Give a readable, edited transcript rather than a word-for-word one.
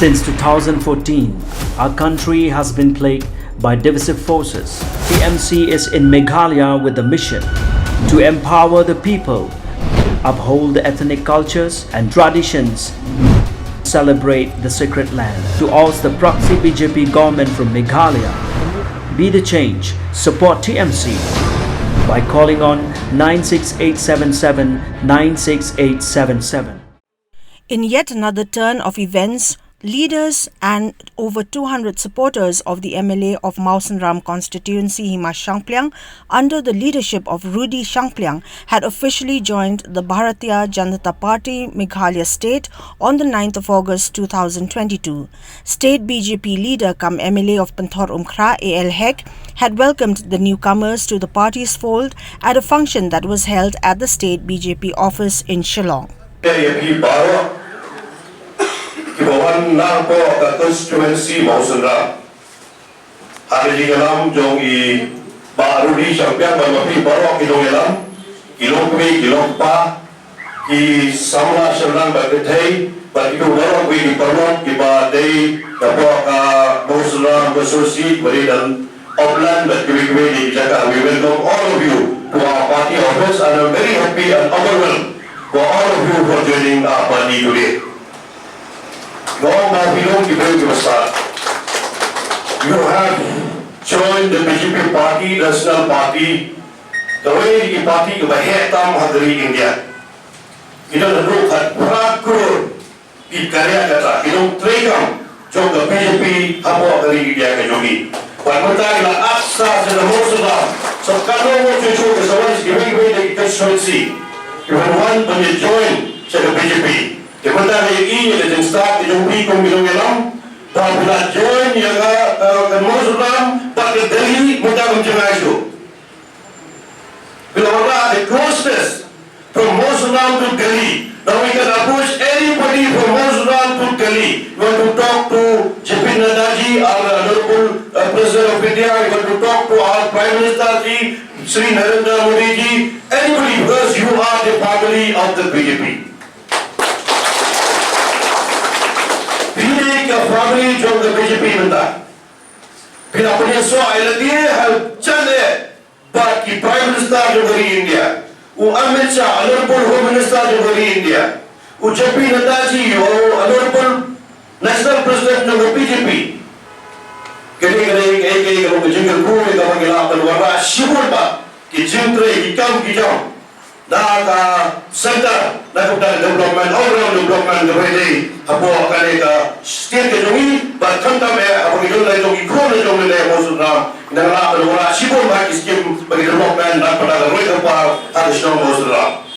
Since 2014, our country has been plagued by divisive forces. TMC is in Meghalaya with the mission to empower the people, uphold the ethnic cultures and traditions, celebrate the sacred land. To oust the proxy BJP government from Meghalaya, be the change, support TMC by calling on 96877 96877. In yet another turn of events, leaders and over 200 supporters of the MLA of Mawsynram Constituency, Hima Shangpliang, under the leadership of Rudy Shangpliang, had officially joined the Bharatiya Janata Party, Meghalaya State, on the 9th of August 2022. State BJP leader cum MLA of Pynthorumkhrah, L Hek, had welcomed the newcomers to the party's fold at a function that was held at the state BJP office in Shillong. Kibawan na po ka constituency Mawsynram. Hari digalam jong I Rudy Shangpliang mapi baro kidongelam kilong kami kilong pa ki samla Shillong bagethai bagi baro kami di perlok ki ba dei kapo ka Mawsynram Constituency bari dan offline bagi kami di jaga. We welcome all of you to our party office and I'm very happy and overwhelmed for all of you for joining our party today. You have joined the BJP party, national party, the way the party of Hetam Hadri India. You don't know that Prakur, the Karyakata, you don't trade them, join the BJP, Habo Hadri India Kajogi. But Matagla Aksa and the Mawsynram, so Kano what you show is the one is giving away the constituency. You have one when you join the BJP. Kepada ini yang start di Jumbi Komilong Elam, apabila join yang Mawsynram, pada Delhi mudah menjengai itu. Bila orang the closeness from Mawsynram to Delhi, now we can approach anybody from Mawsynram to Delhi. You want to talk to JP Nadaji, our honorable President of India. You want to talk to our Prime Minister Ji, Sri Narendra Modi Ji, anybody, because you are the family of the BJP. Family from the BJP benda. फिर अपने सो आये लगे हर चले बाकी Prime Minister जो करी India, वो अमित Shah Honorable Home Minister जो करी India, वो JP Nadaji और Honorable National President जो BJP, कहीं लोग जिंगल कोई का मंगला तलवार शिवल बा कि जिंत्रे इकम किजाम dah center dah development all-round development kepada apa kan state kejongi bahkan kami apa kita lagi jongi kau lagi jongi lagi Mawsynram dengan orang sibuk bagi skim bagi development dan pada mereka para harus Mawsynram.